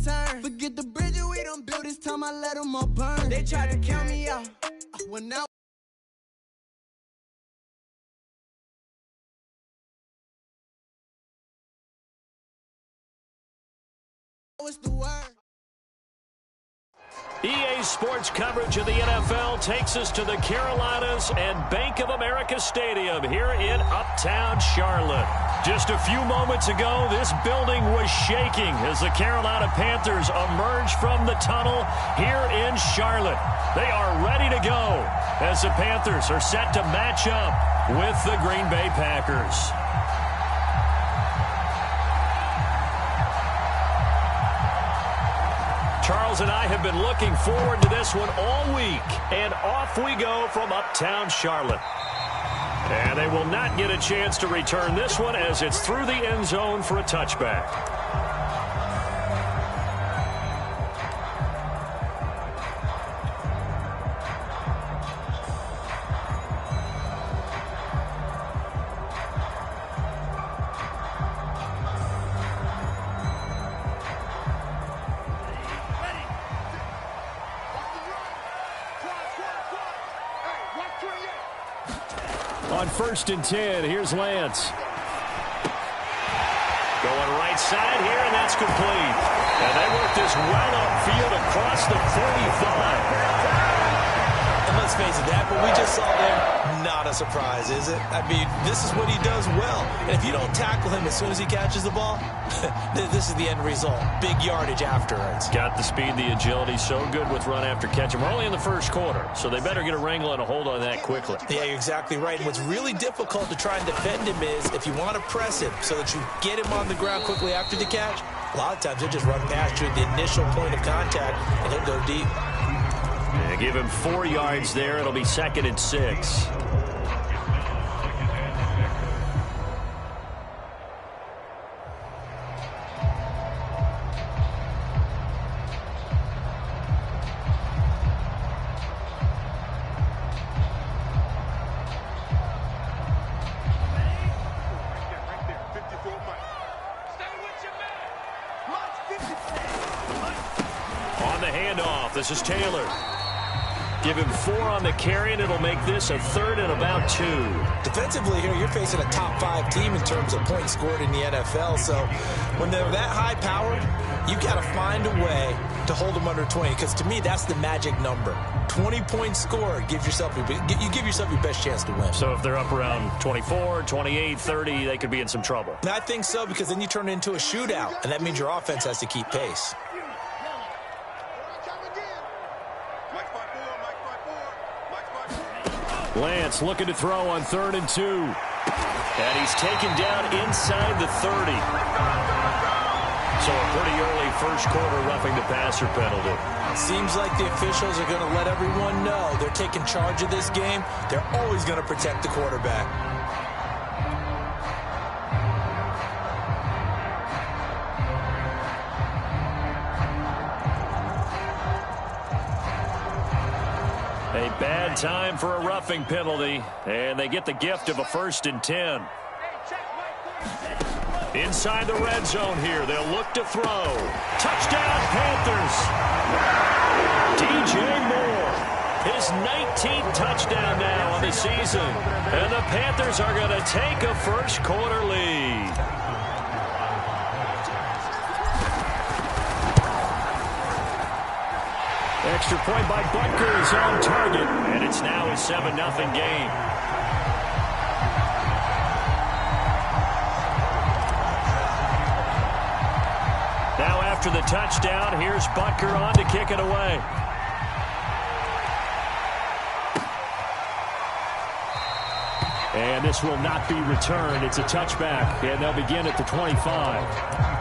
turn. Forget the bridge we done built, this time I let them all burn. They tried to count me out when I was the word. EA Sports coverage of the NFL takes us to the Carolinas and Bank of America Stadium here in Uptown Charlotte. Just a few moments ago, this building was shaking as the Carolina Panthers emerged from the tunnel here in Charlotte. They are ready to go as the Panthers are set to match up with the Green Bay Packers. Charles and I have been looking forward to this one all week, and off we go from Uptown Charlotte. And they will not get a chance to return this one as it's through the end zone for a touchback. On 1st and 10, here's Lance. Going right side here, and that's complete. And they work this well upfield across the 45. And let's face it, that what we just saw there, not a surprise, is it? I mean, this is what he does well. And if you don't tackle him as soon as he catches the ball, this is the end result. Big yardage afterwards. Got the speed, the agility, so good with run after catch. And we're only in the first quarter, so they better get a wrangle and a hold on that quickly. Yeah, you're exactly right. And what's really difficult to try and defend him is if you want to press him so that you get him on the ground quickly after the catch, a lot of times he'll just run past you at the initial point of contact, and he'll go deep. Yeah, give him 4 yards there. It'll be 2nd and 6. On the handoff, this is Taylor. Give him 4 on the carry, and it'll make this a 3rd and about 2. Defensively here, you're facing a top 5 team in terms of points scored in the NFL. So when they're that high-powered, you've got to find a way to hold them under 20. Because to me, that's the magic number. 20 points scored, you give yourself your best chance to win. So if they're up around 24, 28, 30, they could be in some trouble. And I think so, because then you turn it into a shootout, and that means your offense has to keep pace. Lance looking to throw on 3rd and 2. And he's taken down inside the 30. So a pretty early first quarter roughing the passer penalty. Seems like the officials are going to let everyone know they're taking charge of this game. They're always going to protect the quarterback. A bad time for a roughing penalty, and they get the gift of a 1st and 10. Inside the red zone here, they'll look to throw. Touchdown, Panthers! DJ Moore, his 19th touchdown now on the season, and the Panthers are going to take a first quarter lead. Extra point by Butker is on target, and it's now a 7-0 game. Now after the touchdown, here's Butker on to kick it away. And this will not be returned. It's a touchback, and they'll begin at the 25.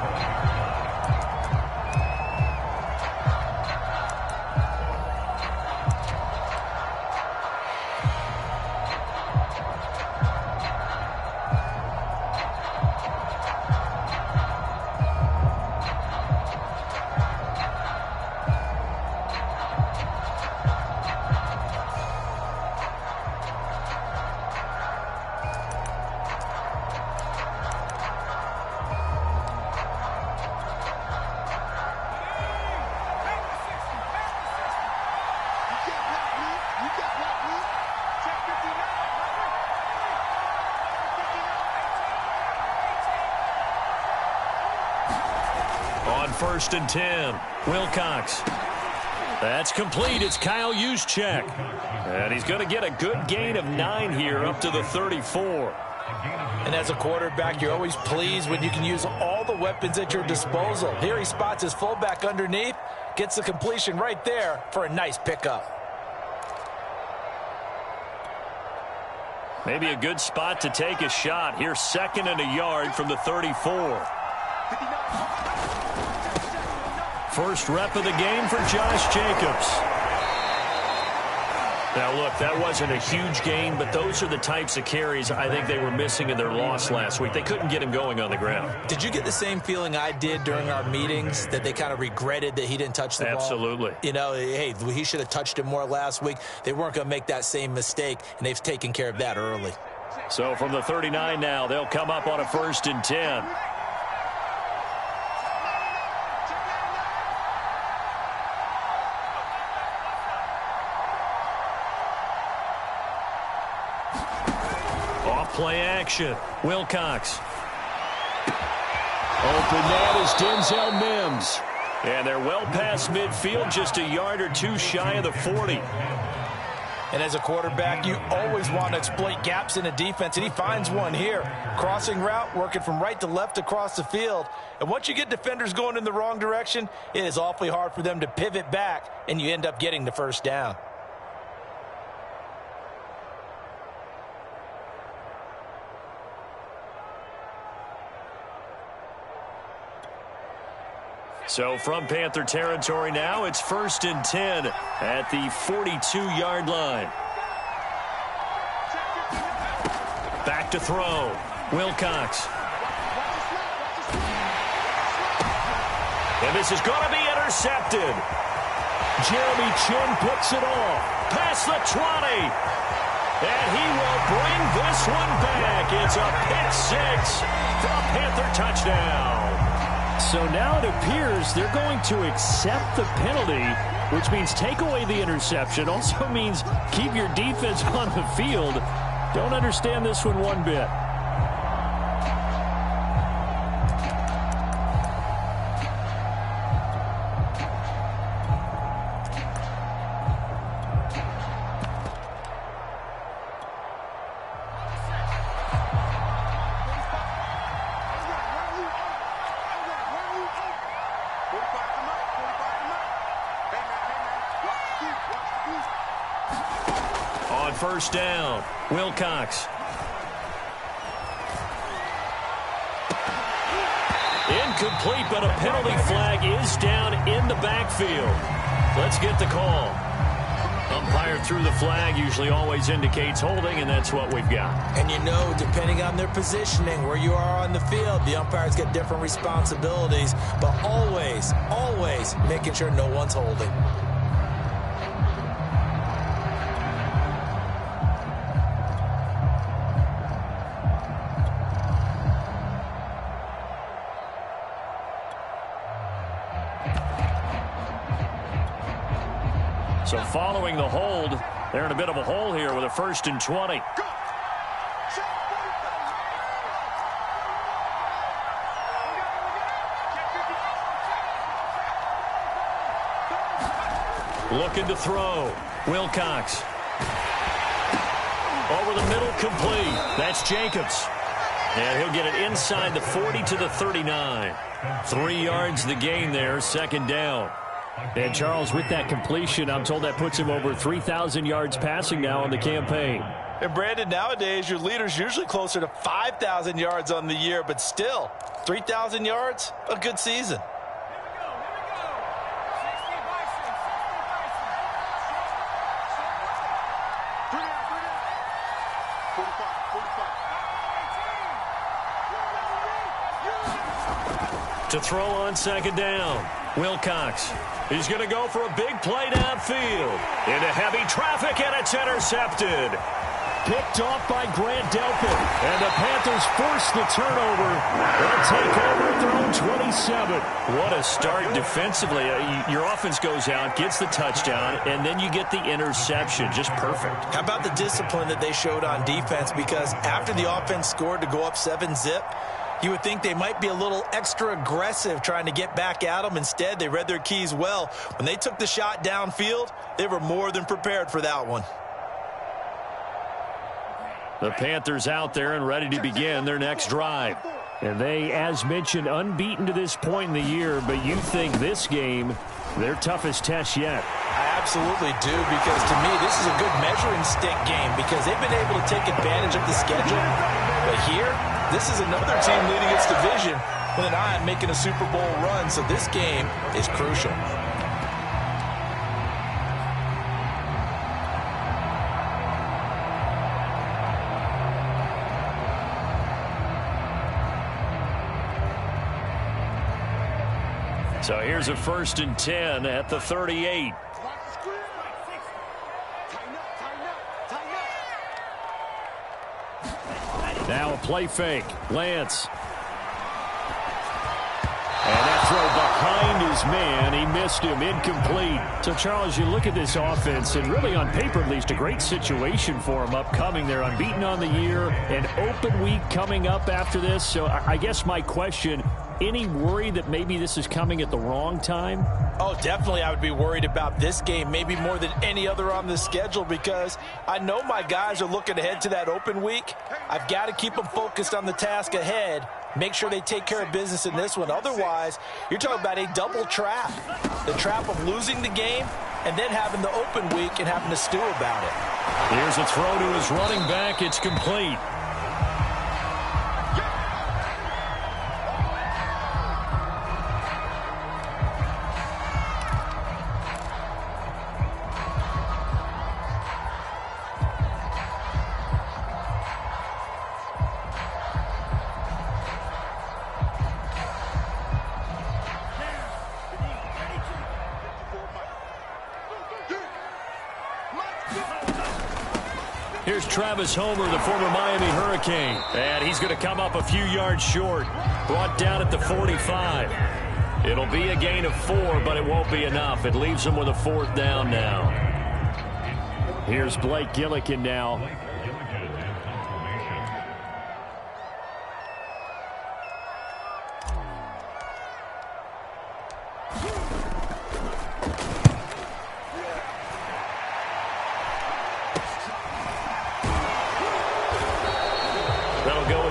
first and 10. Wilcox. That's complete. It's Kyle Juszczyk. And he's going to get a good gain of 9 here up to the 34. And as a quarterback, you're always pleased when you can use all the weapons at your disposal. Here he spots his fullback underneath, gets the completion right there for a nice pickup. Maybe a good spot to take a shot. Here's 2nd and a yard from the 34. First rep of the game for Josh Jacobs. Now, look, that wasn't a huge gain, but those are the types of carries I think they were missing in their loss last week. They couldn't get him going on the ground. Did you get the same feeling I did during our meetings, that they kind of regretted that he didn't touch the ball? Absolutely. You know, hey, he should have touched it more last week. They weren't going to make that same mistake, and they've taken care of that early. So from the 39 now, they'll come up on a 1st and 10. Play action. Wilcox. Open man is Denzel Mims. And they're well past midfield, just a yard or two shy of the 40. And as a quarterback, you always want to exploit gaps in a defense, and he finds one here. Crossing route, working from right to left across the field. And once you get defenders going in the wrong direction, it is awfully hard for them to pivot back, and you end up getting the first down. So from Panther territory now, it's 1st and 10 at the 42-yard line. Back to throw. Wilcox. And this is going to be intercepted. Jeremy Chin picks it off. Past the 20. And he will bring this one back. It's a pick 6 for a Panther touchdown. So now it appears they're going to accept the penalty, which means take away the interception. Also means keep your defense on the field. Don't understand this one bit. On first down, Wilcox. Incomplete, but a penalty flag is down in the backfield. Let's get the call. Umpire threw the flag, usually always indicates holding, and that's what we've got. And you know, depending on their positioning, where you are on the field, the umpires get different responsibilities, but always making sure no one's holding. So following the hold, they're in a bit of a hole here with a 1st and 20. Looking to throw. Wilcox. Over the middle, complete. That's Jacobs. And he'll get it inside the 40 to the 39. 3 yards the gain there, 2nd down. And Charles, with that completion, I'm told that puts him over 3,000 yards passing now on the campaign. And Brandon, nowadays your leader's usually closer to 5,000 yards on the year, but still, 3,000 yards, a good season. To throw on 2nd down, Wilcox. He's going to go for a big play downfield. Into heavy traffic, and it's intercepted. Picked off by Grant Delpit. And the Panthers force the turnover. They'll take over at their own 27. What a start defensively. Your offense goes out, gets the touchdown, and then you get the interception. Just perfect. How about the discipline that they showed on defense? Because after the offense scored to go up 7-zip, You would think they might be a little extra aggressive trying to get back at them. Instead, they read their keys well. When they took the shot downfield, they were more than prepared for that one. The Panthers out there and ready to begin their next drive. And they, as mentioned, unbeaten to this point in the year, but you think this game, their toughest test yet. I absolutely do, because to me, this is a good measuring stick game because they've been able to take advantage of the schedule. But here, this is another team leading its division with an eye on making a Super Bowl run, so this game is crucial. So here's a 1st and 10 at the 38. Now a play fake. Lance. And that throw behind his man. He missed him. Incomplete. So, Charles, you look at this offense, and really on paper at least, a great situation for them upcoming. They're unbeaten on the year. An open week coming up after this. So I guess my question, any worry that maybe this is coming at the wrong time? Oh, definitely I would be worried about this game, maybe more than any other on the schedule, because I know my guys are looking ahead to that open week. I've got to keep them focused on the task ahead, make sure they take care of business in this one. Otherwise, you're talking about a double trap. The trap of losing the game and then having the open week and having to stew about it. Here's a throw to his running back. It's complete. Here's Travis Homer, the former Miami Hurricane. And he's going to come up a few yards short. Brought down at the 45. It'll be a gain of 4, but it won't be enough. It leaves him with a 4th down now. Here's Blake Gillikin now.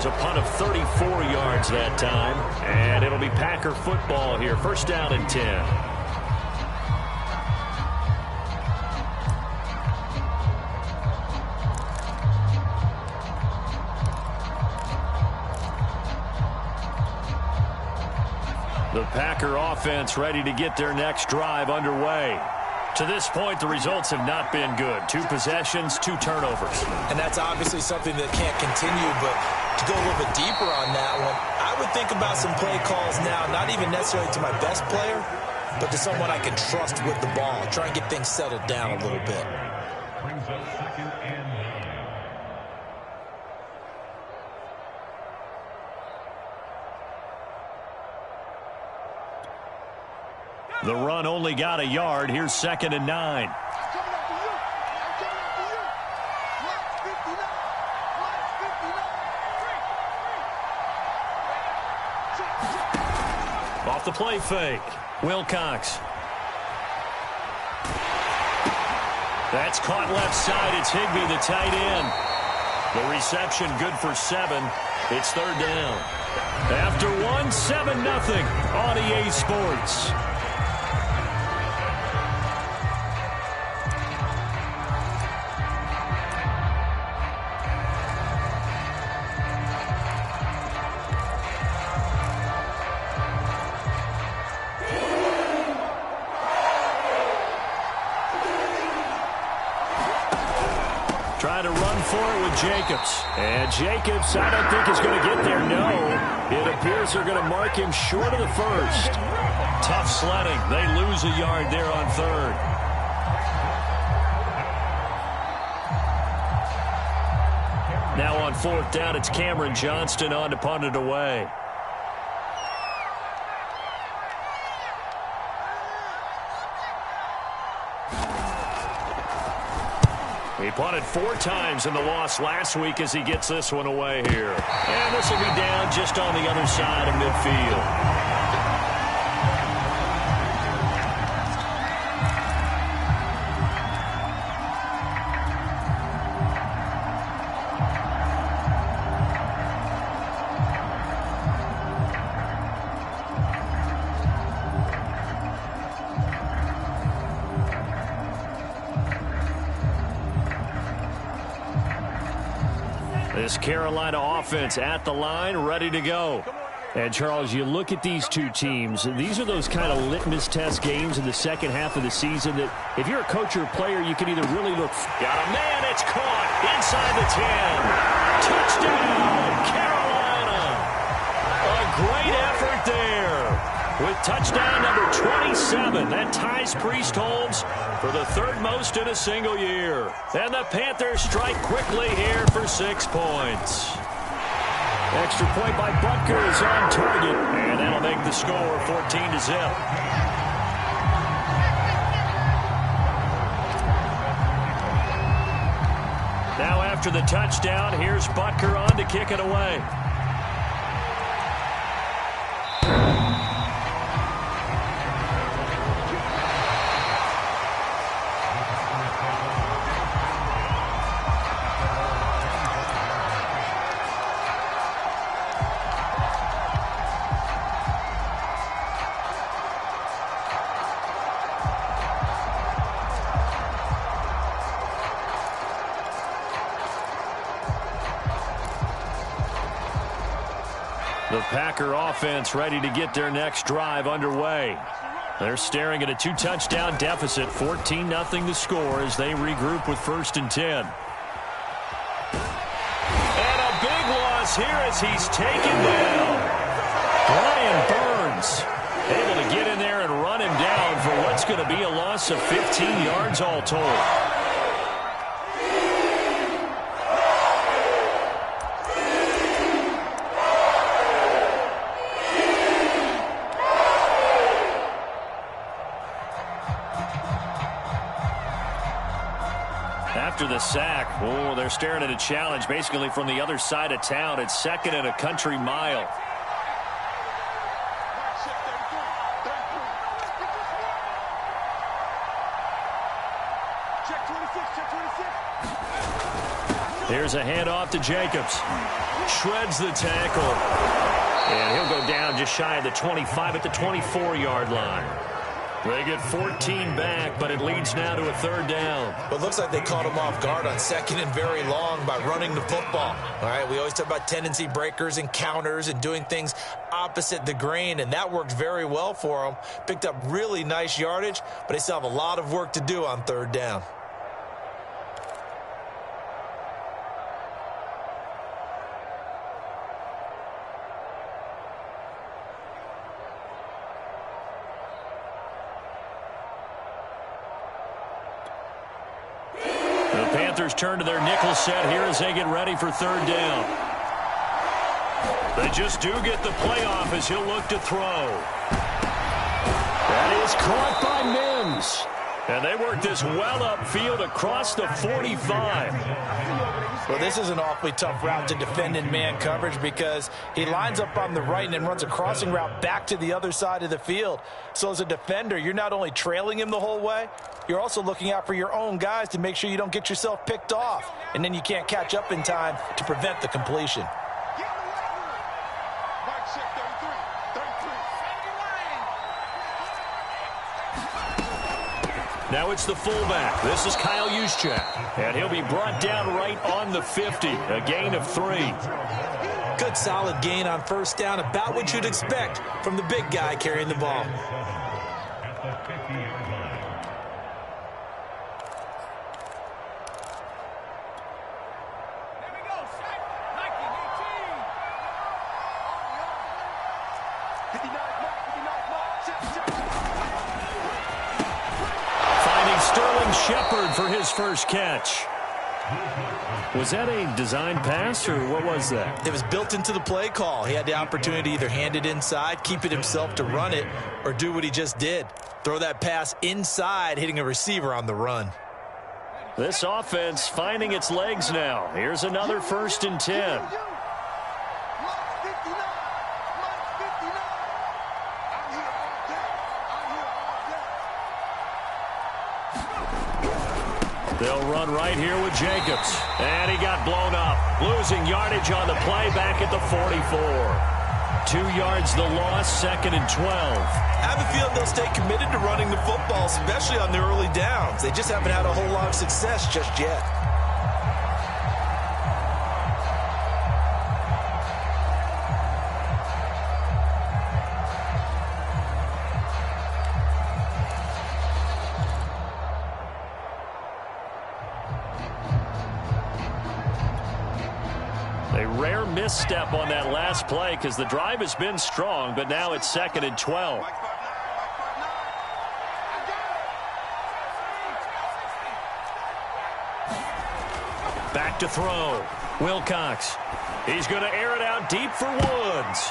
A punt of 34 yards that time, and it'll be Packer football here. 1st down and 10. The Packer offense ready to get their next drive underway. To this point, the results have not been good. 2 possessions, 2 turnovers. And that's obviously something that can't continue, but to go a little bit deeper on that one, I would think about some play calls now, not even necessarily to my best player, but to someone I can trust with the ball. Try and get things settled down a little bit. Brings up 2nd and 9. The run only got a yard. Here's 2nd and 9. Off the play fake. Wilcox. That's caught left side. It's Higbee, the tight end. The reception good for 7. It's 3rd down. After 1, 7-0 on EA Sports. Trying to run for it with Jacobs. And Jacobs, I don't think is going to get there. No. It appears they're going to mark him short of the 1st. Tough sledding. They lose a yard there on 3rd. Now on 4th down, it's Cameron Johnston on to punt it away. He punted 4 times in the loss last week as he gets this one away here. And this will be down just on the other side of midfield. This Carolina offense at the line, ready to go. And, Charles, you look at these two teams, these are those kind of litmus test games in the second half of the season that if you're a coach or a player, you can either really look. Got a man, it's caught inside the 10. Touchdown, Carolina. A great effort there with touchdown number 27. That ties Priest-Holmes for the 3rd most in a single year. And the Panthers strike quickly here for 6 points. Extra point by Butker is on target. And that'll make the score 14-0. Now after the touchdown, here's Butker on to kick it away. The Packer offense ready to get their next drive underway. They're staring at a 2-touchdown deficit, 14-0 to score as they regroup with 1st and 10. And a big loss here as he's taken down. Brian Burns able to get in there and run him down for what's going to be a loss of 15 yards all told. After the sack, oh, they're staring at a challenge basically from the other side of town. It's 2nd and a country mile. Here's a handoff to Jacobs. Shreds the tackle. And he'll go down just shy of the 25 at the 24-yard line. They get 14 back, but it leads now to a 3rd down. But it looks like they caught him off guard on 2nd and very long by running the football. All right, we always talk about tendency breakers and counters and doing things opposite the grain, and that worked very well for them. Picked up really nice yardage, but they still have a lot of work to do on 3rd down. The Panthers turn to their nickel set here as they get ready for 3rd down. They just do get the playoff as he'll look to throw. That is caught by Mims. And they work this well upfield across the 45. Well, this is an awfully tough route to defend in man coverage because he lines up on the right and then runs a crossing route back to the other side of the field. So as a defender, you're not only trailing him the whole way, you're also looking out for your own guys to make sure you don't get yourself picked off. And then you can't catch up in time to prevent the completion. Now it's the fullback. This is Kyle Juszczyk. And he'll be brought down right on the 50. A gain of 3. Good solid gain on 1st down. About what you'd expect from the big guy carrying the ball. Shepard for his first catch. Was that a design pass, or what was that? It was built into the play call. He had the opportunity to either hand it inside, keep it himself to run it, or do what he just did. Throw that pass inside, hitting a receiver on the run. This offense finding its legs now. Here's another 1st and 10. They'll run right here with Jacobs. And he got blown up. Losing yardage on the play back at the 44. 2 yards the loss, 2nd and 12. I have a feeling they'll stay committed to running the football, especially on the early downs. They just haven't had a whole lot of success just yet. Misstep on that last play because the drive has been strong, but now it's 2nd and 12. Back to throw. Wilcox. He's going to air it out deep for Woods.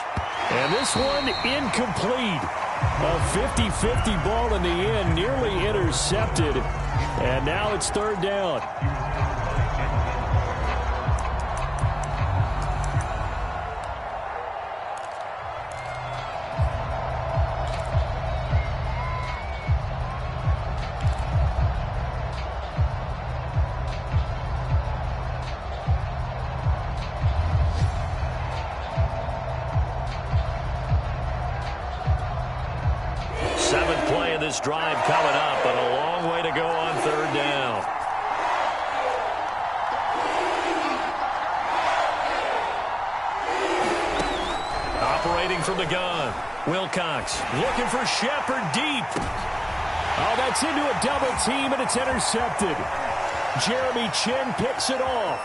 And this one incomplete. A 50-50 ball in the end, nearly intercepted. And now it's 3rd down. This drive coming up, but a long way to go on 3rd down. Operating from the gun. Wilcox looking for Shepard deep. Oh, that's into a double team, and it's intercepted. Jeremy Chin picks it off.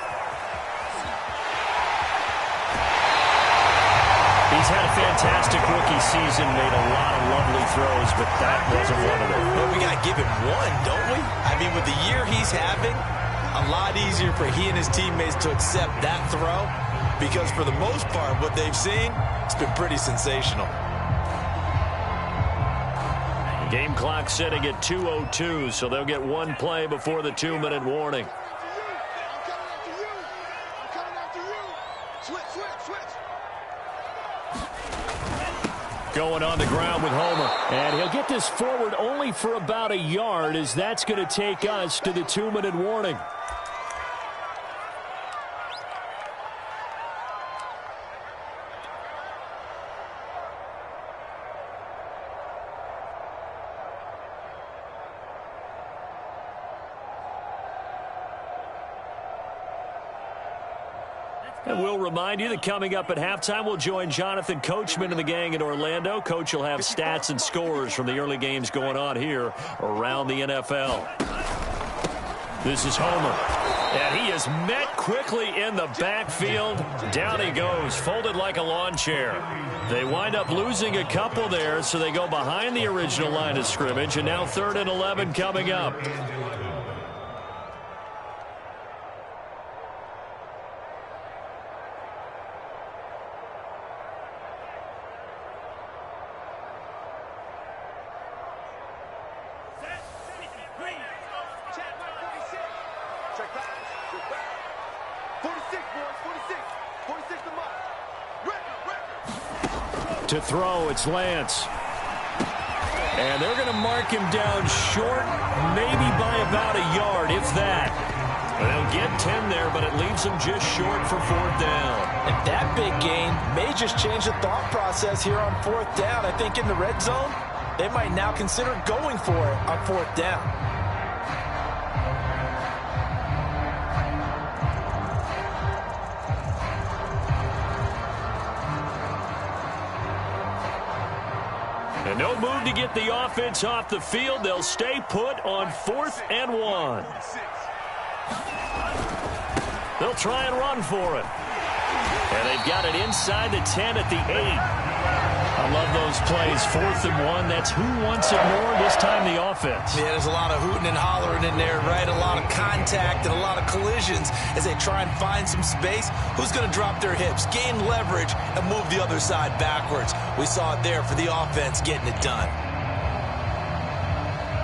He's had a fantastic rookie season, made a lot of lovely throws, but that wasn't one of them. Well, we got to give him one, don't we? I mean, with the year he's having, a lot easier for he and his teammates to accept that throw because for the most part, what they've seen, it's been pretty sensational. Game clock sitting at 2:02, so they'll get one play before the 2-minute warning. Going on the ground with Homer. And he'll get this forward only for about a yard, as that's going to take us to the 2-minute warning. And we'll remind you that coming up at halftime, we'll join Jonathan Coachman and the gang in Orlando. Coach will have stats and scores from the early games going on here around the NFL. This is Homer. And he is met quickly in the backfield. Down he goes, folded like a lawn chair. They wind up losing a couple there, so they go behind the original line of scrimmage, and now 3rd and 11 coming up. To throw, it's Lance. And they're going to mark him down short, maybe by about a yard, if that. They'll get 10 there, but it leaves them just short for 4th down. And that big gain may just change the thought process here on 4th down. I think in the red zone, they might now consider going for it on 4th down. And no move to get the offense off the field. They'll stay put on 4th and 1. They'll try and run for it. And they've got it inside the 10 at the 8. I love those plays. 4th and 1. That's who wants it more, this time the offense. Yeah, there's a lot of hooting and hollering in there, right? A lot of contact and a lot of collisions as they try and find some space. Who's going to drop their hips, gain leverage, and move the other side backwards? We saw it there for the offense getting it done.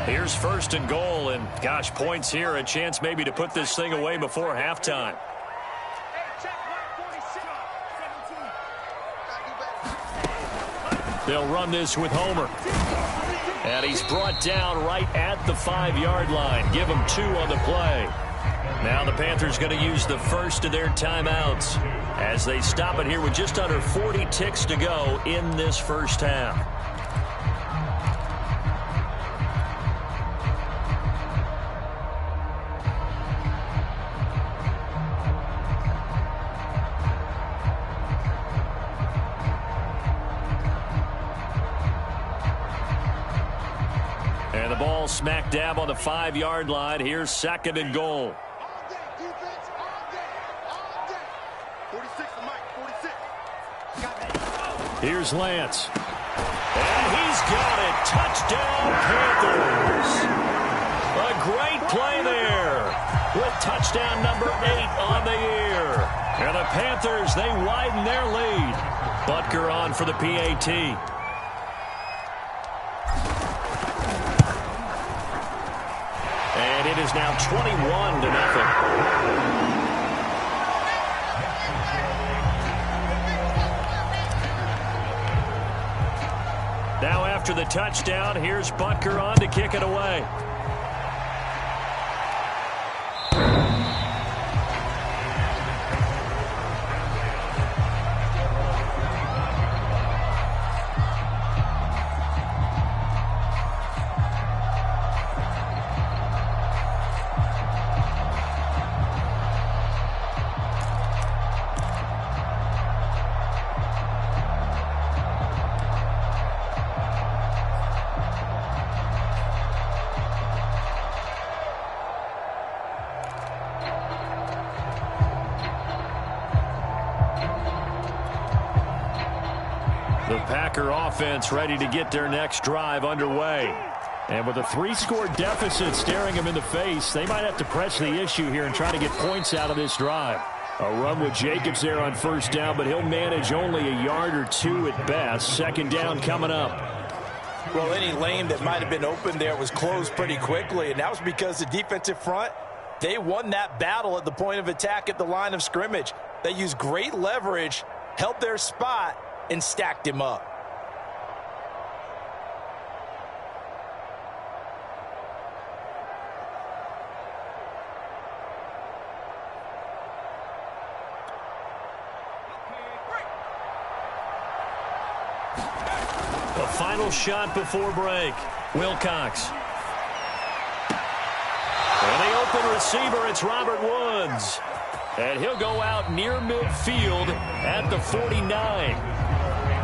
Here's 1st and goal, and gosh, points here, a chance maybe to put this thing away before halftime. They'll run this with Homer. And he's brought down right at the 5-yard line. Give him 2 on the play. Now the Panthers going to use the first of their timeouts as they stop it here with just under 40 ticks to go in this first half. And the ball smack dab on the 5-yard line. Here's 2nd and goal. Here's Lance. And he's got it. Touchdown, Panthers. A great play there with touchdown number 8 on the year. And the Panthers, they widen their lead. Butker on for the PAT. And it is now 21-0. Now after the touchdown, here's Butker on to kick it away. The Packer offense ready to get their next drive underway. And with a 3-score deficit staring them in the face, they might have to press the issue here and try to get points out of this drive. A run with Jacobs there on 1st down, but he'll manage only a yard or 2 at best. 2nd down coming up. Well, any lane that might have been open there was closed pretty quickly, and that was because the defensive front, they won that battle at the point of attack at the line of scrimmage. They used great leverage, held their spot, and stacked him up. The final shot before break. Wilcox. And the open receiver, it's Robert Woods. And he'll go out near midfield at the 49.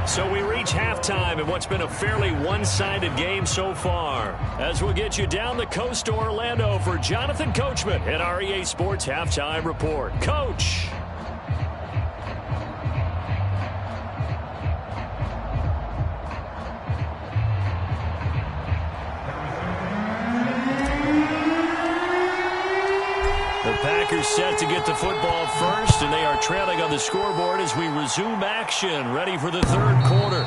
So we reach halftime in what's been a fairly one-sided game so far. As we'll get you down the coast to Orlando for Jonathan Coachman at our EA Sports Halftime Report. Coach. The Packers set to get the football first, and they are trailing on the scoreboard as we resume action, ready for the 3rd quarter.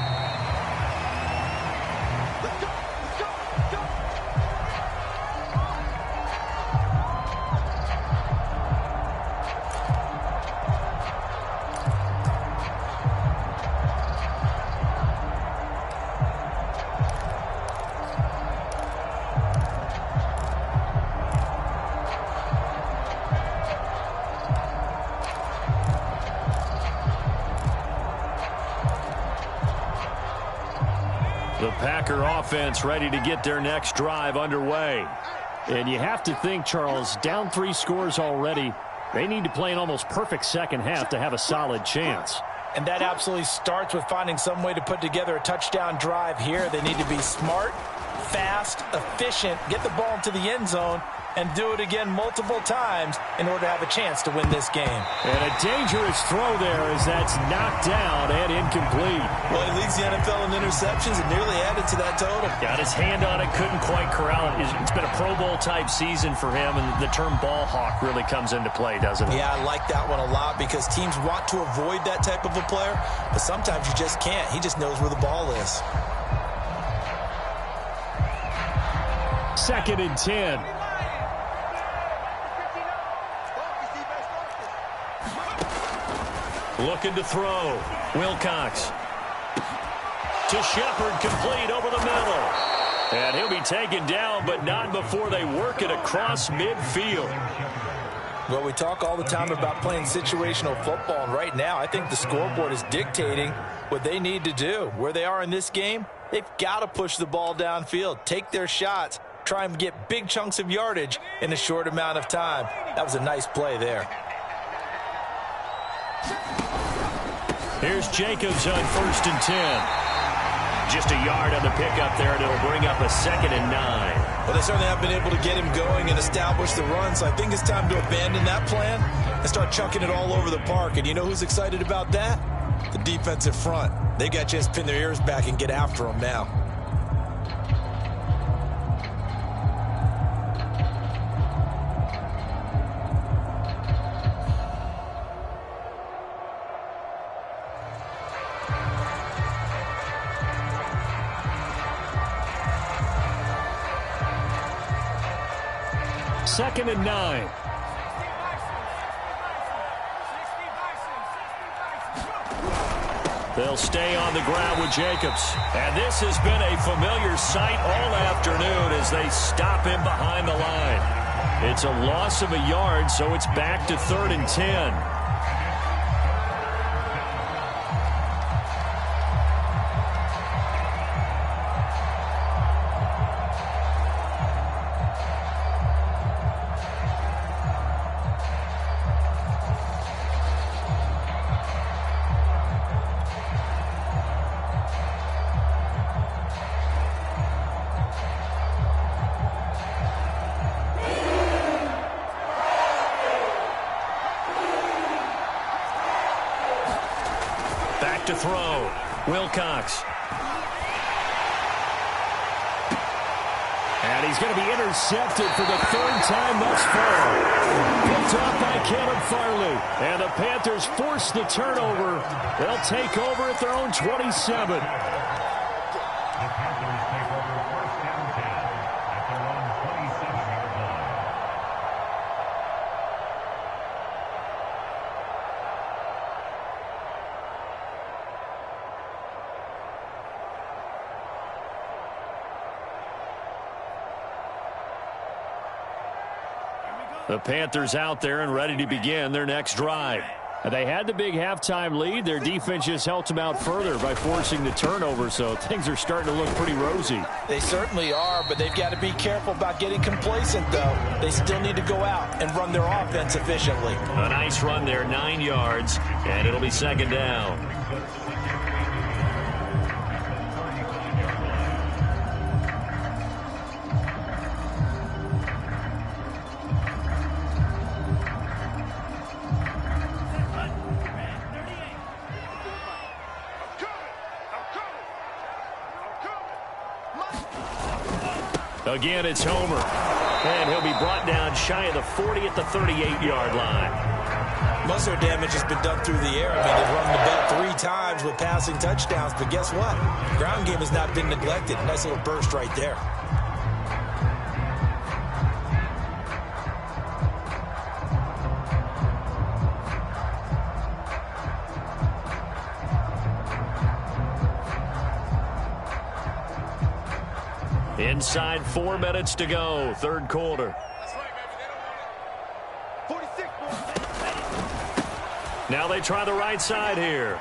The Packer offense ready to get their next drive underway. And you have to think, Charles, down 3 scores already. They need to play an almost perfect second half to have a solid chance. And that absolutely starts with finding some way to put together a touchdown drive here. They need to be smart, fast, efficient, get the ball into the end zone, and do it again multiple times in order to have a chance to win this game. And a dangerous throw there as that's knocked down and incomplete. Well, he leads the NFL in interceptions and nearly added to that total. Got his hand on it, couldn't quite corral it. It's been a Pro Bowl type season for him, and the term ball hawk really comes into play, doesn't it? Yeah, I like that one a lot because teams want to avoid that type of a player, but sometimes you just can't. He just knows where the ball is. 2nd and 10. Looking to throw. Wilcox. To Shepard, complete over the middle. And he'll be taken down, but not before they work it across midfield. Well, we talk all the time about playing situational football, and right now I think the scoreboard is dictating what they need to do. Where they are in this game, they've got to push the ball downfield, take their shots, try and get big chunks of yardage in a short amount of time. That was a nice play there. Here's Jacobs on 1st and 10. Just a yard on the pickup there, and it'll bring up a 2nd and 9. Well, they certainly have been able to get him going and establish the run, so I think it's time to abandon that plan and start chucking it all over the park. And you know who's excited about that? The defensive front. They got a chance to pin their ears back and get after him now. Second and 9. They'll stay on the ground with Jacobs. And this has been a familiar sight all afternoon as they stop him behind the line. It's a loss of a yard, so it's back to 3rd and 10. To throw. Wilcox. And he's going to be intercepted for the 3rd time thus far. Picked off by Caleb Farley. And the Panthers force the turnover. They'll take over at their own 27. The Panthers out there and ready to begin their next drive. They had the big halftime lead. Their defense just helped them out further by forcing the turnover, so things are starting to look pretty rosy. They certainly are, but they've got to be careful about getting complacent, though. They still need to go out and run their offense efficiently. A nice run there, 9 yards, and it'll be 2nd down. Again, it's Homer. And he'll be brought down shy of the 40 at the 38-yard line. Most of their damage has been done through the air. I mean, they've run the ball 3 times with passing touchdowns, but guess what? Ground game has not been neglected. Nice little burst right there. Inside 4 minutes to go, 3rd quarter. Now they try the right side here.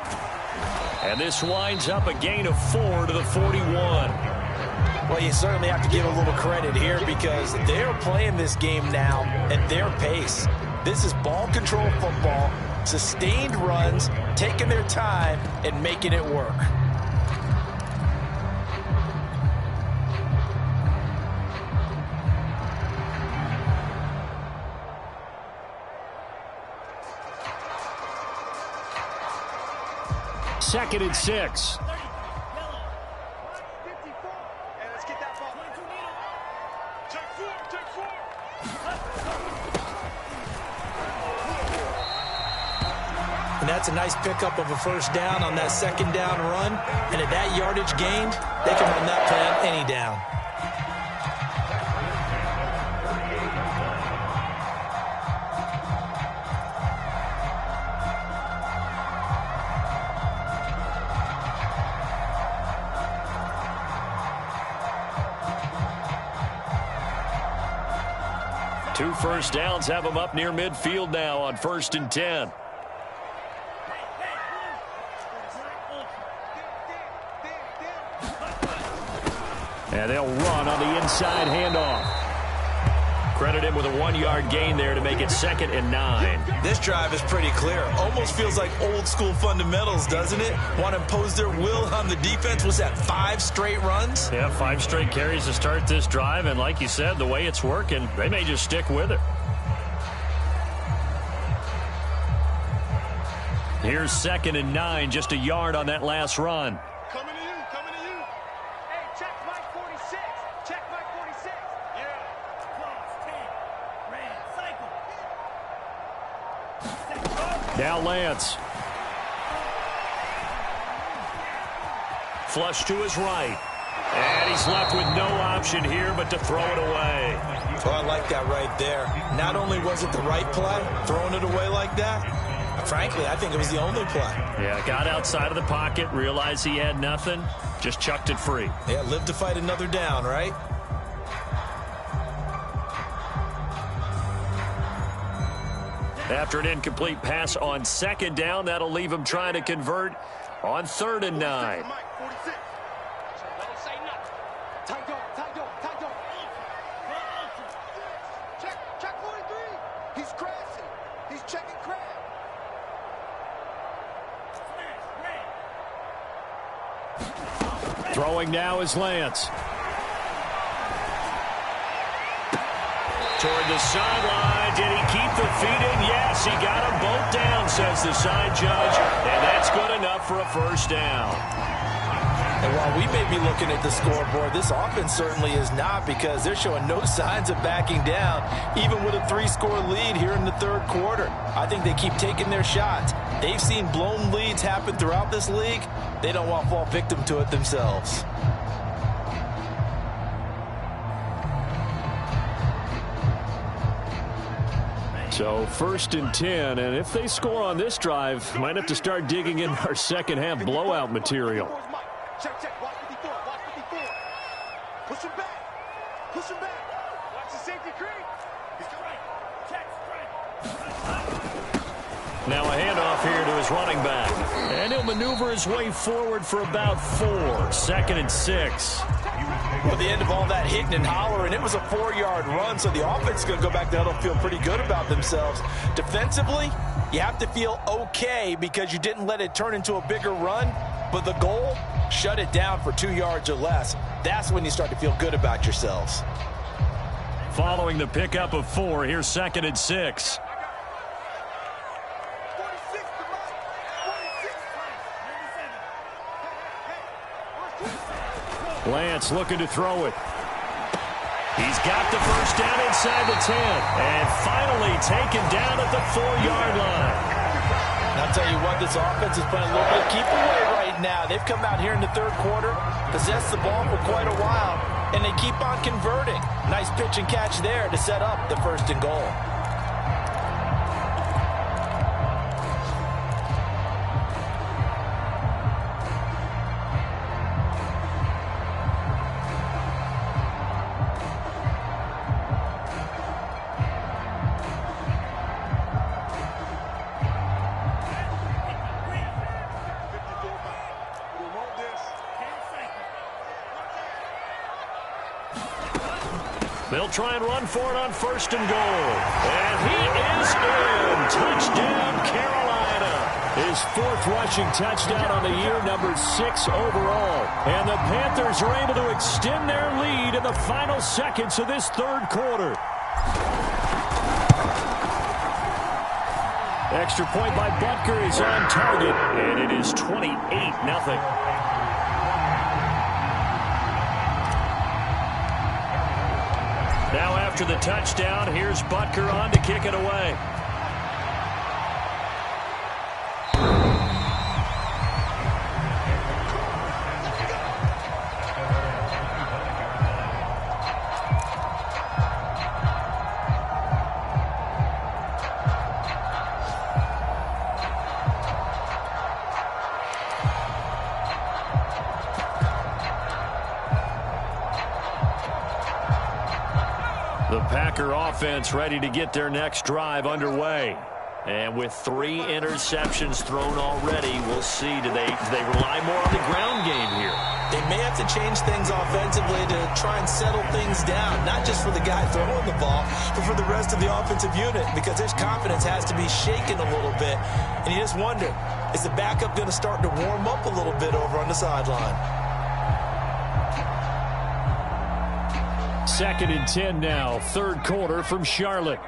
And this winds up a gain of 4 to the 41. Well, you certainly have to give a little credit here because they're playing this game now at their pace. This is ball control football, sustained runs, taking their time and making it work. Second and 6. And that's a nice pickup of a 1st down on that 2nd down run. And at that yardage gained, they can run that plan any down. 2 first downs have them up near midfield now on 1st and 10. And they'll run on the inside handoff. Credit him with a 1-yard gain there to make it 2nd and 9. This drive is pretty clear. Almost feels like old school fundamentals, doesn't it? Want to impose their will on the defense. Was that 5 straight runs? Yeah, 5 straight carries to start this drive. And like you said, the way it's working, they may just stick with it. Here's 2nd and 9, just a yard on that last run. Coming to you. Hey, check Mike 46. Check Mike 46. Yeah. Cross, 10. Ran, cycle. Now Lance. Flush to his right. And he's left with no option here but to throw it away. Oh, I like that right there. Not only was it the right play, throwing it away like that, frankly, I think it was the only play. Yeah, got outside of the pocket, realized he had nothing, just chucked it free. Yeah, live to fight another down, right? After an incomplete pass on 2nd down, that'll leave him trying to convert on 3rd and 9. Check 43. He's crashing. He's checking crash. Throwing now is Lance. Toward the sideline. Did he keep the feet in? Yes, he got them both down, says the side judge. And that's good enough for a 1st down. And while we may be looking at the scoreboard, this offense certainly is not, because they're showing no signs of backing down, even with a 3-score lead here in the 3rd quarter. I think they keep taking their shots. They've seen blown leads happen throughout this league. They don't want to fall victim to it themselves. So 1st and 10, and if they score on this drive, might have to start digging in our second-half blowout material. Check. Watch 54. Watch 54. Push him back. Push him back. Watch the safety creep. He's right. Check. Now a handoff here to his running back. And he'll maneuver his way forward for about 4. 2nd and 6. Well, the end of all that hitting and hollering, it was a 4-yard run, so the offense is going to go back there and feel pretty good about themselves. Defensively, you have to feel okay because you didn't let it turn into a bigger run, but the goal, shut it down for 2 yards or less. That's when you start to feel good about yourselves. Following the pickup of 4, here's 2nd and 6. Lance looking to throw it. He's got the 1st down inside the 10. And finally taken down at the 4-yard line. And I'll tell you what, this offense is playing a little bit keep away right now. They've come out here in the 3rd quarter, possessed the ball for quite a while, and they keep on converting. Nice pitch and catch there to set up the 1st and goal. They'll try and run for it on 1st and goal. And he is in. Touchdown, Carolina. His 4th rushing touchdown on the year, number 6 overall. And the Panthers are able to extend their lead in the final seconds of this 3rd quarter. Extra point by Butker is on target, and it is 28-0. Now after the touchdown, here's Butker on to kick it away. The Packer offense ready to get their next drive underway. And with 3 interceptions thrown already, we'll see. Do they rely more on the ground game here? They may have to change things offensively to try and settle things down, not just for the guy throwing the ball, but for the rest of the offensive unit, because his confidence has to be shaken a little bit. And you just wonder, is the backup going to start to warm up a little bit over on the sideline? 2nd and 10 now, 3rd quarter from Charlotte.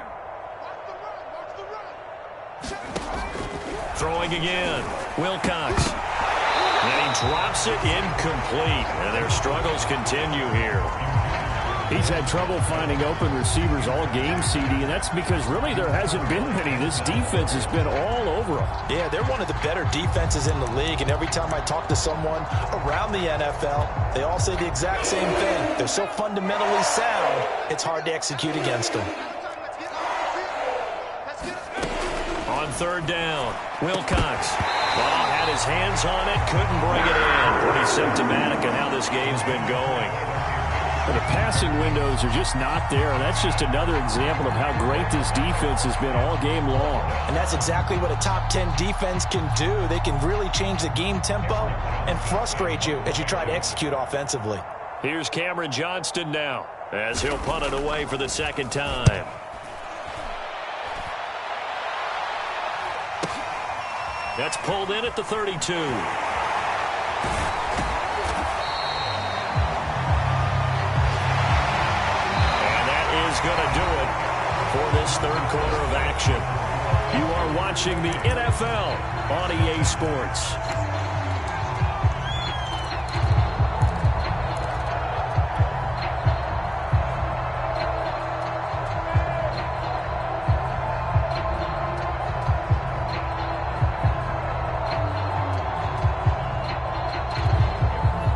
Throwing again, Wilcox. And he drops it incomplete. And their struggles continue here. He's had trouble finding open receivers all game, CD, and that's because really there hasn't been many. This defense has been all over them. Yeah, they're one of the better defenses in the league, and every time I talk to someone around the NFL, they all say the exact same thing. They're so fundamentally sound, it's hard to execute against them. On 3rd down, Wilcox. Ball had his hands on it, couldn't bring it in. Pretty symptomatic of how this game's been going. Well, the passing windows are just not there, and that's just another example of how great this defense has been all game long. And that's exactly what a top 10 defense can do. They can really change the game tempo and frustrate you as you try to execute offensively. Here's Cameron Johnston now, as he'll punt it away for the 2nd time. That's pulled in at the 32. Is going to do it for this 3rd quarter of action. You are watching the NFL on EA Sports.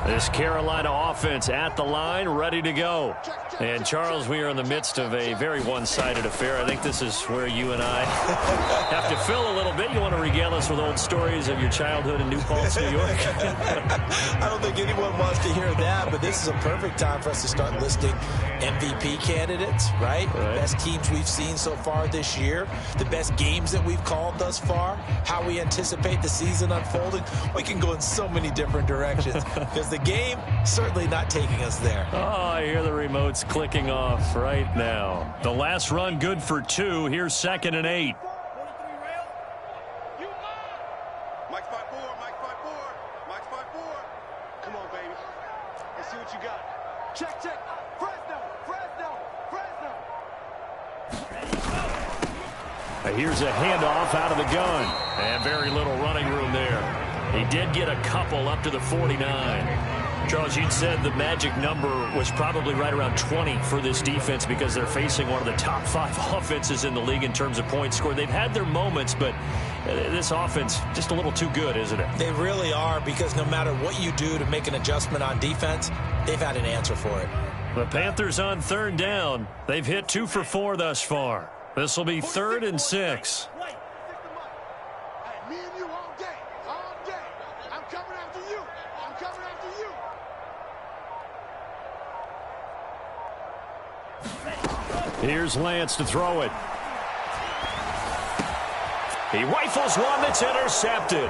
This Carolina offense at the line, ready to go. And, Charles, we are in the midst of a very one-sided affair. I think this is where you and I have to fill a little bit. You want to regale us with old stories of your childhood in New Paltz, New York? I don't think anyone wants to hear that, but this is a perfect time for us to start listing MVP candidates, right? The best teams we've seen so far this year, the best games that we've called thus far, how we anticipate the season unfolding. We can go in so many different directions because the game certainly not taking us there. Oh, I hear the remotes clicking off right now. The last run good for 2. Here's 2nd and 8. Mike spot 4, Mike spot 4, Mike spot 4. Come on, baby. Let's see what you got. Check, check. Fresno, Fresno, Fresno. Here's a handoff out of the gun. And very little running room there. He did get a couple up to the 49. Charles, you'd said the magic number was probably right around 20 for this defense because they're facing one of the top 5 offenses in the league in terms of points scored. They've had their moments, but this offense just a little too good, isn't it? They really are, because no matter what you do to make an adjustment on defense, they've had an answer for it. The Panthers on 3rd down. They've hit 2 for 4 thus far. This will be 3rd and 6. Me and you all day, all day. I'm coming after you. I'm coming after you. Here's Lance to throw it. He rifles one that's intercepted.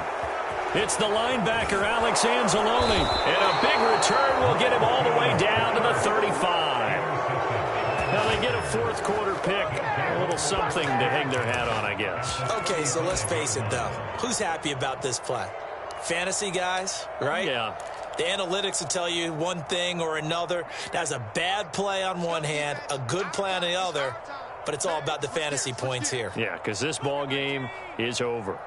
It's the linebacker, Alex Anzalone. And a big return will get him all the way down to the 35. Now they get a 4th quarter pick. A little something to hang their hat on, I guess. Okay, so let's face it, though. Who's happy about this play? Fantasy guys, right? Yeah. The analytics will tell you one thing or another. That's a bad play on one hand, a good play on the other, but it's all about the fantasy points here. Yeah, because this ball game is over.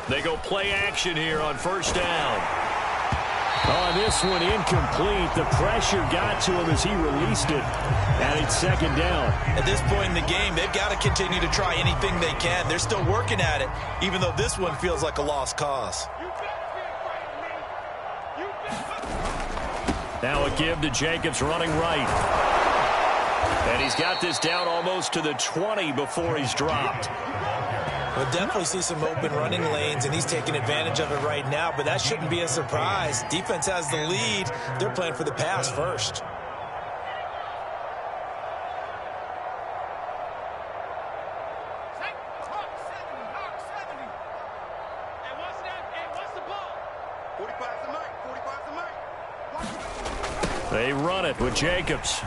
They go play action here on 1st down. Oh, this one incomplete. The pressure got to him as he released it. And it's 2nd down. At this point in the game, they've got to continue to try anything they can. They're still working at it, even though this one feels like a lost cause. Now a give to Jacobs running right. And he's got this down almost to the 20 before he's dropped. We'll definitely see some open running lanes, and he's taking advantage of it right now, but that shouldn't be a surprise. Defense has the lead. They're playing for the pass first. run it with Jacobs.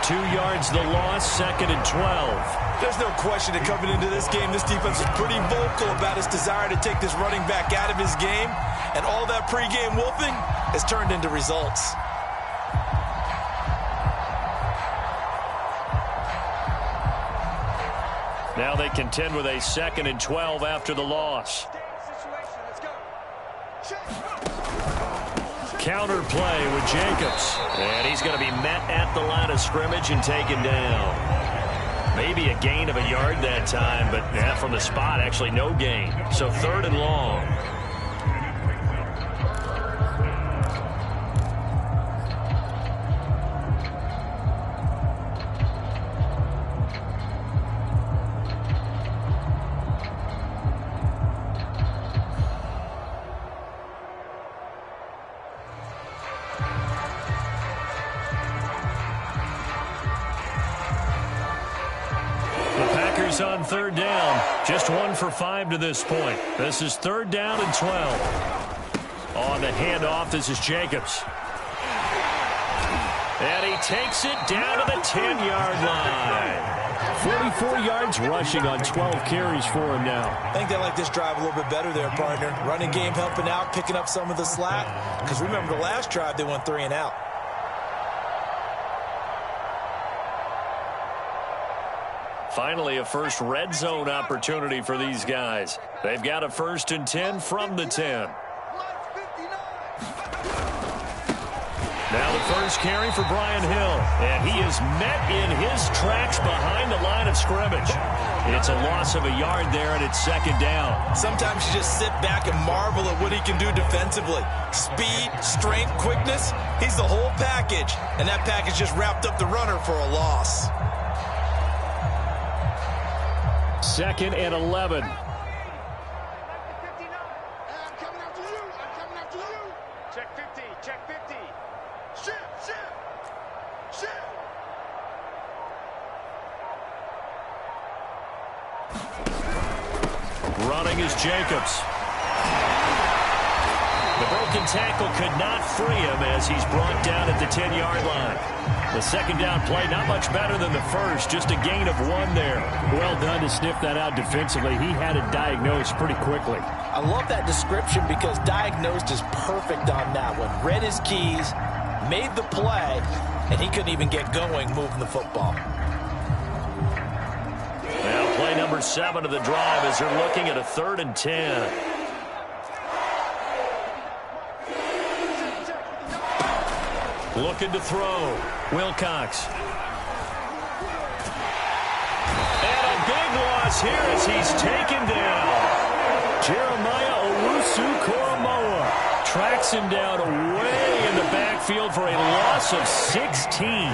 2 yards the loss, 2nd and 12. There's no question that coming into this game, this defense is pretty vocal about its desire to take this running back out of his game, and all that pregame wolfing has turned into results. Now they contend with a 2nd and 12 after the loss. Counter play with Jacobs. And he's going to be met at the line of scrimmage and taken down. Maybe a gain of a yard that time, but from the spot, actually no gain. So 3rd and long. On 3rd down, just 1 for 5 to this point. This is 3rd down and 12. On the handoff, this is Jacobs. And he takes it down to the 10-yard line. 44 yards rushing on 12 carries for him now. I think they like this drive a little bit better there, partner. Running game helping out, picking up some of the slack. Because remember, the last drive, they went 3 and out. Finally, a first red zone opportunity for these guys. They've got a 1st and 10 from the 10. Now the first carry for Brian Hill. And he is met in his tracks behind the line of scrimmage. It's a loss of a yard there, and it's 2nd down. Sometimes you just sit back and marvel at what he can do defensively. Speed, strength, quickness. He's the whole package. And that package just wrapped up the runner for a loss. 2nd and 11. I'm coming after you. I'm coming after you. Check 50. Check 50. Shift. Running is Jacobs. The broken tackle could not free him as he's brought down at the 10-yard line. The 2nd down play, not much better than the first, just a gain of 1 there. Well done to sniff that out defensively. He had it diagnosed pretty quickly. I love that description because diagnosed is perfect on that one. Read his keys, made the play, and he couldn't even get going moving the football. Now play number 7 of the drive as they're looking at a 3rd and 10. Looking to throw. Wilcox. And a big loss here as he's taken down. Jeremiah Owusu-Koramoah tracks him down way in the backfield for a loss of 16.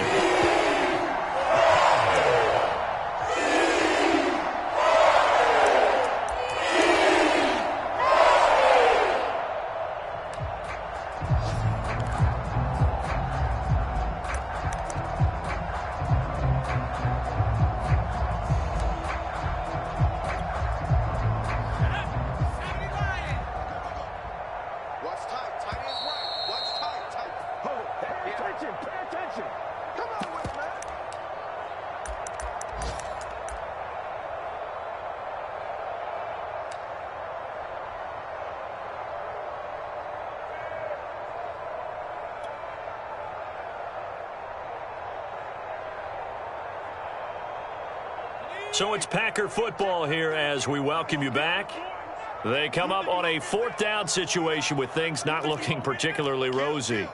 So it's Packer football here as we welcome you back. They come up on a 4th down situation with things not looking particularly rosy.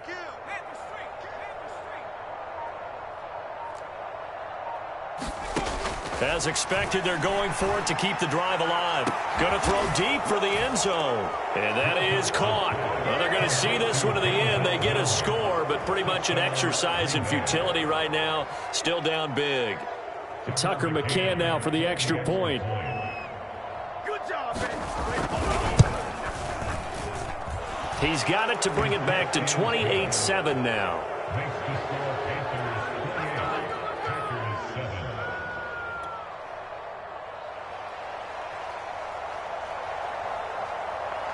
As expected, they're going for it to keep the drive alive. Going to throw deep for the end zone. And that is caught. Well, they're going to see this one to the end. They get a score, but pretty much an exercise in futility right now. Still down big. Tucker McCann now for the extra point. Good job, man. He's got it to bring it back to 28-7 now.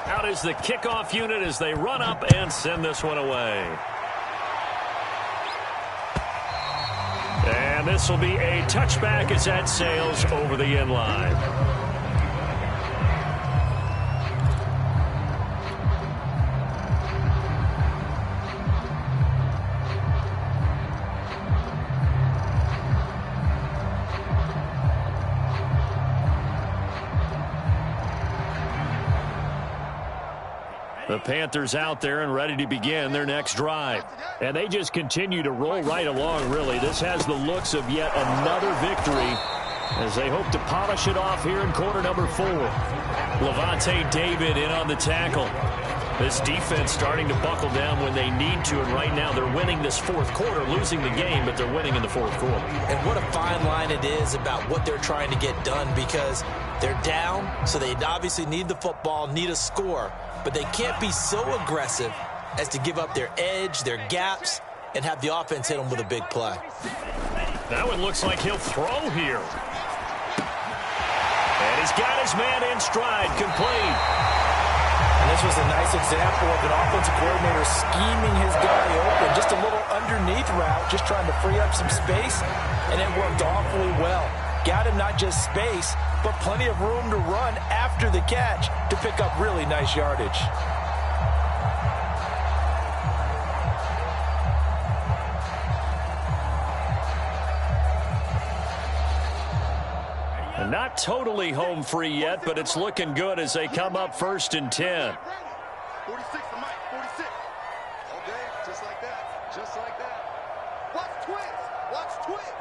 Out is the kickoff unit as they run up and send this one away. And this will be a touchback as that sails over the end line. The Panthers out there and ready to begin their next drive. And they just continue to roll right along, really. This has the looks of yet another victory as they hope to polish it off here in quarter number 4. Levante David in on the tackle. This defense starting to buckle down when they need to, and right now they're winning this fourth quarter, losing the game, but they're winning in the fourth quarter. And what a fine line it is about what they're trying to get done, because they're down, so they obviously need the football, need a score. But they can't be so aggressive as to give up their edge, their gaps, and have the offense hit them with a big play. That one looks like he'll throw here. And he's got his man in stride, complete. And this was a nice example of an offensive coordinator scheming his guy open. Just a little underneath route, just trying to free up some space, and it worked awfully well. Got him not just space, but plenty of room to run after the catch to pick up really nice yardage. And not totally home free yet, but it's looking good as they come up 1st and 10. 46 to Mike, 46. Okay, just like that, just like that. Watch twins, watch twins.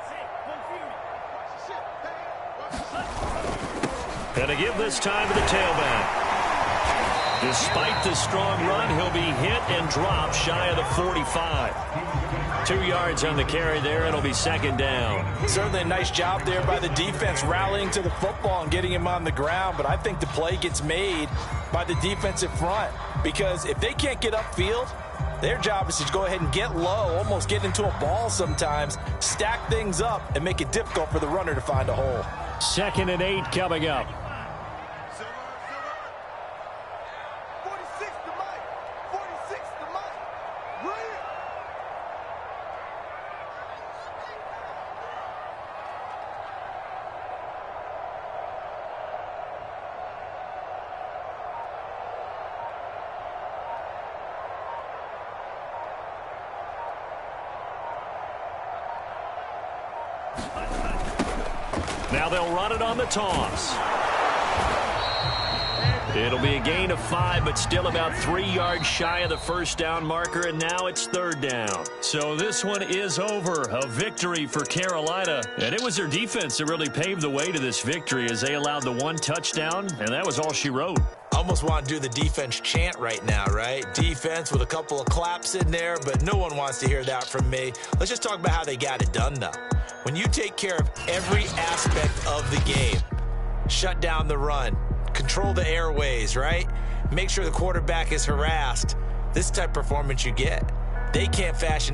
And to give this time to the tailback. Despite the strong run, he'll be hit and dropped shy of the 45. 2 yards on the carry there. It'll be 2nd down. Certainly a nice job there by the defense rallying to the football and getting him on the ground, but I think the play gets made by the defensive front, because if they can't get upfield, their job is to go ahead and get low, almost get into a ball sometimes, stack things up, and make it difficult for the runner to find a hole. 2nd and 8 coming up. 46 to Mike, 46 to Mike. Right here. Now they'll run it on the toss. It'll be a gain of 5, but still about 3 yards shy of the 1st down marker, and now it's 3rd down. So this one is over. A victory for Carolina. And it was their defense that really paved the way to this victory as they allowed the 1 touchdown, and that was all she wrote. I almost want to do the defense chant right now, right? Defense with a couple of claps in there, but no one wants to hear that from me. Let's just talk about how they got it done, though. When you take care of every aspect of the game, shut down the run, control the airways, right? Make sure the quarterback is harassed. This type of performance you get. They can't fashion